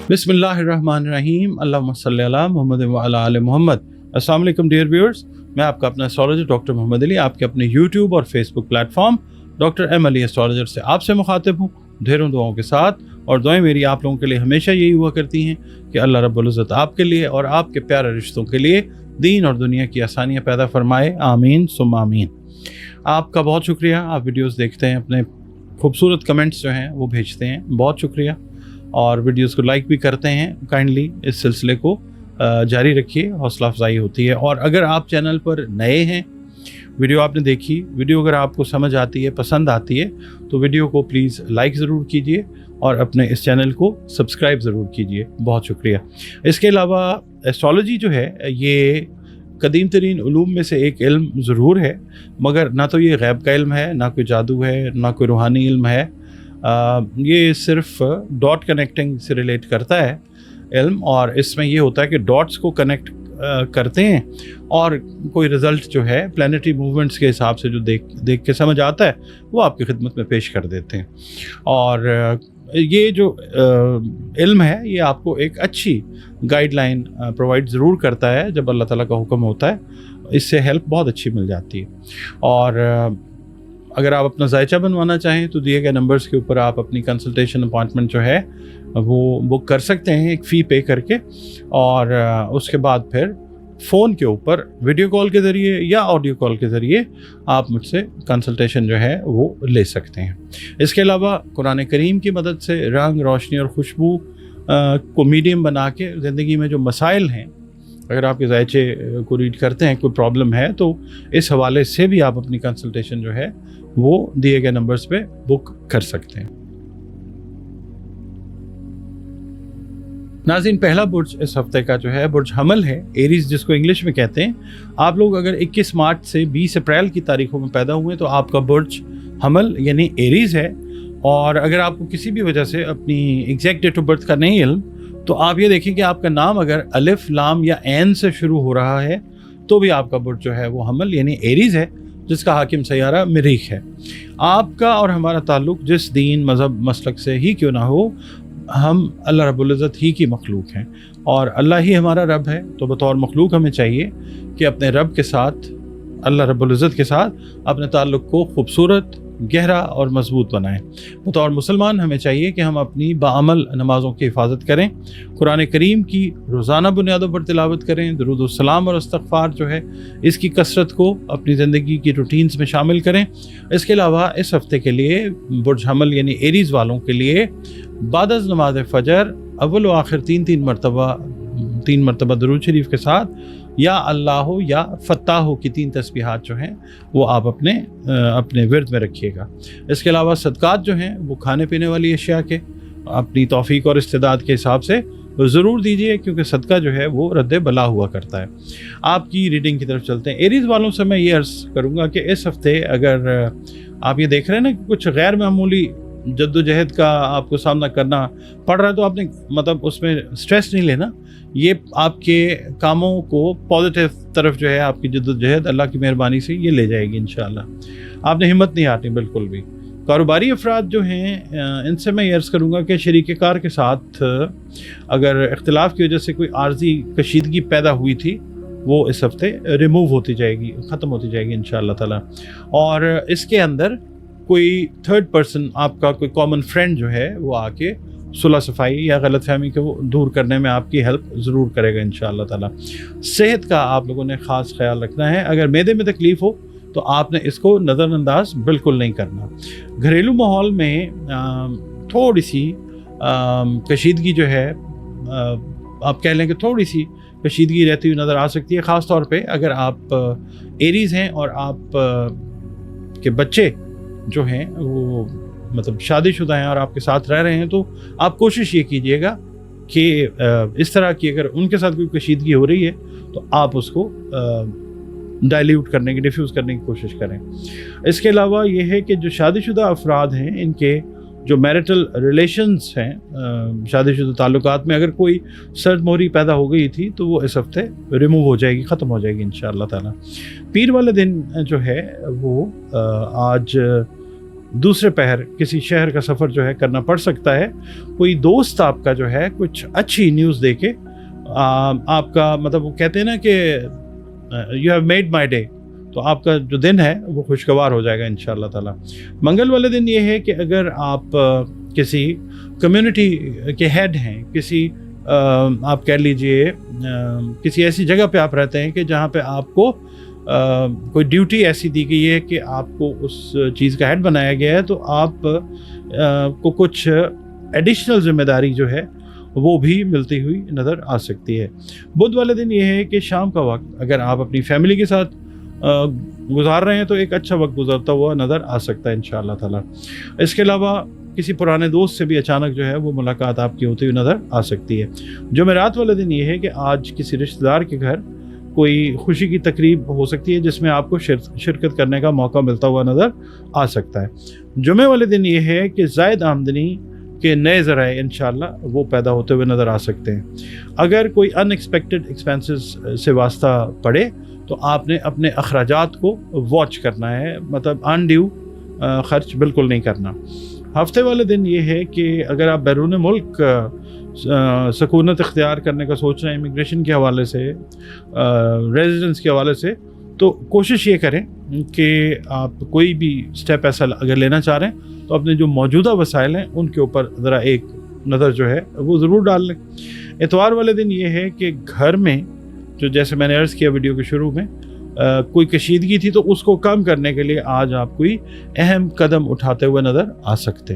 बिस्मिल्लाहिर्रहमानिर्रहीम, अल्लाहुम्मा सल्ली अला मुहम्मद व अला आले मोहम्मद। अस्सलाम वालेकुम डियर व्यूअर्स, मैं आपका अपना एस्ट्रोलॉजर डॉक्टर मोहम्मद अली आपके अपने यूट्यूब और Facebook platform doctor M Ali astrologer से आपसे मुखातिब हूँ ढेरों दुआओं के साथ। और दुआएं मेरी आप लोगों के लिए हमेशा यही हुआ करती हैं कि अल्लाह रब्बुल इज़्ज़त आपके लिए और आपके प्यारे रिश्तों के लिए दीन और दुनिया की आसानियाँ पैदा फरमाए, आमीन सुम्मा आमीन। आपका बहुत शुक्रिया, आप वीडियोस देखते हैं, अपने खूबसूरत कमेंट्स जो हैं वो भेजते हैं, बहुत शुक्रिया। और वीडियोस को लाइक भी करते हैं, काइंडली इस सिलसिले को जारी रखिए, हौसला अफजाई होती है। और अगर आप चैनल पर नए हैं, वीडियो आपने देखी, वीडियो अगर आपको समझ आती है, पसंद आती है, तो वीडियो को प्लीज़ लाइक ज़रूर कीजिए और अपने इस चैनल को सब्सक्राइब ज़रूर कीजिए, बहुत शुक्रिया। इसके अलावा एस्ट्रोलॉजी जो है ये कदीम तरीन उलूम में से एक इल्म ज़रूर है, मगर ना तो ये गैब का इल्म है, ना कोई जादू है, ना कोई रूहानी इल्म है। ये सिर्फ डॉट कनेक्टिंग से रिलेट करता है इल्म, और इसमें ये होता है कि डॉट्स को कनेक्ट करते हैं और कोई रिज़ल्ट जो है प्लानिटरी मूवमेंट्स के हिसाब से जो देख के समझ आता है वो आपकी खिदमत में पेश कर देते हैं। और ये जो इल्म है ये आपको एक अच्छी गाइडलाइन प्रोवाइड ज़रूर करता है जब अल्लाह ताला का हुक्म होता है, इससे हेल्प बहुत अच्छी मिल जाती है। और अगर आप अपना जायचा बनवाना चाहें तो दिए गए नंबर्स के ऊपर आप अपनी कंसल्टेशन अपॉइंटमेंट जो है वो बुक कर सकते हैं एक फ़ी पे करके, और उसके बाद फिर फ़ोन के ऊपर वीडियो कॉल के ज़रिए या ऑडियो कॉल के ज़रिए आप मुझसे कंसल्टेशन जो है वो ले सकते हैं। इसके अलावा कुरान करीम की मदद से रंग, रोशनी और खुशबू को मीडियम बना के ज़िंदगी में जो मसाइल हैं, अगर आपके जायचे को रीड करते हैं, कोई प्रॉब्लम है, तो इस हवाले से भी आप अपनी कंसल्टेशन जो है वो दिए गए नंबर्स पे बुक कर सकते हैं। नाज़रीन, पहला बुर्ज इस हफ्ते का जो है बुर्ज हमल है, एरीज जिसको इंग्लिश में कहते हैं। आप लोग अगर 21 मार्च से 20 अप्रैल की तारीखों में पैदा हुए तो आपका बुर्ज हमल यानी एरीज है। और अगर आपको किसी भी वजह से अपनी एग्जैक्ट डेट ऑफ बर्थ का नहीं इल्म, तो आप ये देखें कि आपका नाम अगर अलिफ, लाम या एन से शुरू हो रहा है तो भी आपका बुर्ज जो है वो हमल यानी एरीज है, जिसका हाकिम सैयारा मरीख है। आपका और हमारा ताल्लुक़ जिस दीन, मज़हब, मसलक से ही क्यों ना हो, हम अल्लाह रब्बुल इज़्ज़त ही की मखलूक हैं और अल्लाह ही हमारा रब है। तो बतौर मखलूक हमें चाहिए कि अपने रब के साथ, अल्लाह रब्बुल इज़्ज़त के साथ अपने ताल्लुक़ को खूबसूरत, गहरा और मजबूत बनाएं। बतौर मुसलमान हमें चाहिए कि हम अपनी बाअमल नमाज़ों की हिफाजत करें, कुरान करीम की रोज़ाना बुनियादों पर तिलावत करें, दुरूद व सलाम और इस्तग़फ़ार जो है इसकी कसरत को अपनी ज़िंदगी की रूटीन्स में शामिल करें। इसके अलावा इस हफ़्ते के लिए बुर्ज हमल यानी एरीज़ वालों के लिए बादज़ नमाज फ़जर अव्वल व आखिर तीन मरतबा दुरूद शरीफ के साथ या अल्लाह या फ़त्ताह की 3 तस्बीहात जो हैं वो आप अपने विर्द में रखिएगा। इसके अलावा सदक़ात जो हैं वो खाने पीने वाली अशिया के अपनी तौफ़ीक और इस्तेदाद के हिसाब से ज़रूर दीजिए, क्योंकि सदका जो है वो रद्द बला हुआ करता है। आपकी रीडिंग की तरफ चलते हैं। एरीज़ वालों से मैं ये अर्ज़ करूँगा कि इस हफ़्ते अगर आप ये देख रहे हैं ना कि कुछ गैर मामूली जद्दोजहद का आपको सामना करना पड़ रहा है, तो आपने मतलब उसमें स्ट्रेस नहीं लेना। ये आपके कामों को पॉजिटिव तरफ जो है आपकी जद्दोजहद अल्लाह की मेहरबानी से ये ले जाएगी इंशाअल्लाह। आपने हिम्मत नहीं हारनी बिल्कुल भी। कारोबारी अफराद जो हैं इनसे मैं ये अर्ज़ करूँगा कि शरीक कार के साथ अगर इख्तिलाफ की वजह से कोई आर्जी कशीदगी पैदा हुई थी वो इस हफ्ते रिमूव होती जाएगी, ख़त्म होती जाएगी इंशाअल्लाह ताला। और इसके अंदर कोई थर्ड पर्सन, आपका कोई कॉमन फ्रेंड जो है वो आके सुलह सफाई या गलत फहमी को दूर करने में आपकी हेल्प ज़रूर करेगा इंशाअल्लाह ताला। सेहत का आप लोगों ने ख़ास ख्याल रखना है। अगर मैदे में तकलीफ़ हो तो आपने इसको नज़रअंदाज बिल्कुल नहीं करना। घरेलू माहौल में थोड़ी सी कशीदगी जो है, आप कह लें कि थोड़ी सी कशीदगी रहती हुई नज़र आ सकती है, ख़ास तौर पे अगर आप एरीज़ हैं और आप के बच्चे जो हैं वो मतलब शादीशुदा हैं और आपके साथ रह रहे हैं, तो आप कोशिश ये कीजिएगा कि इस तरह की अगर उनके साथ कोई कशीदगी हो रही है तो आप उसको डाइल्यूट करने की, डिफ्यूज़ करने की कोशिश करें। इसके अलावा ये है कि जो शादीशुदा अफराद हैं इनके जो मैरिटल रिलेशंस हैं, शादीशुदा ताल्लुकात में अगर कोई सर्द मोहरी पैदा हो गई थी तो वो इस हफ्ते रिमूव हो जाएगी, ख़त्म हो जाएगी इंशाअल्लाह ताला। पीर वाले दिन जो है वो आज दूसरे पहर किसी शहर का सफ़र जो है करना पड़ सकता है। कोई दोस्त आपका जो है कुछ अच्छी न्यूज़ दे के आपका मतलब वो कहते हैं ना कि you have made my day, तो आपका जो दिन है वो खुशगवार हो जाएगा इंशाअल्लाह ताला। मंगल वाले दिन ये है कि अगर आप किसी कम्युनिटी के हेड हैं, किसी आप कह लीजिए किसी ऐसी जगह पे आप रहते हैं कि जहाँ पे आपको कोई ड्यूटी ऐसी दी गई है कि आपको उस चीज़ का हेड बनाया गया है, तो आप को कुछ एडिशनल जिम्मेदारी जो है वो भी मिलती हुई नज़र आ सकती है। बुध वाले दिन ये है कि शाम का वक्त अगर आप अपनी फैमिली के साथ गुजार रहे हैं तो एक अच्छा वक्त गुजरता हुआ नज़र आ सकता है इंशाअल्लाह ताला। इसके अलावा किसी पुराने दोस्त से भी अचानक जो है वो मुलाकात आपकी होती हुई नज़र आ सकती है। जुमेरात वाले दिन ये है कि आज किसी रिश्तेदार के घर कोई खुशी की तकरीब हो सकती है जिसमें आपको शिरकत करने का मौका मिलता हुआ नज़र आ सकता है। जुमे वाले दिन ये है कि ज़ायद आमदनी के नए ज़राए इंशाअल्लाह वो पैदा होते हुए नज़र आ सकते हैं। अगर कोई अनएक्सपेक्टेड एक्सपेंसेस से वास्ता पड़े तो आपने अपने अखराजात को वॉच करना है, मतलब अनड्यू ख़र्च बिल्कुल नहीं करना। हफ्ते वाले दिन ये है कि अगर आप बैरून मुल्क सकूनत इख्तियार करने का सोच रहे हैं इमिग्रेशन के हवाले से, रेजिडेंस के हवाले से, तो कोशिश ये करें कि आप कोई भी स्टेप ऐसा अगर लेना चाह रहे हैं तो अपने जो मौजूदा वसाइल हैं उनके ऊपर ज़रा एक नज़र जो है वो ज़रूर डाल लें। इतवार वाले दिन ये है कि घर में जो जैसे मैंने अर्ज़ किया वीडियो के शुरू में कोई कशीदगी थी तो उसको कम करने के लिए आज आप कोई अहम कदम उठाते हुए नज़र आ सकते हैं।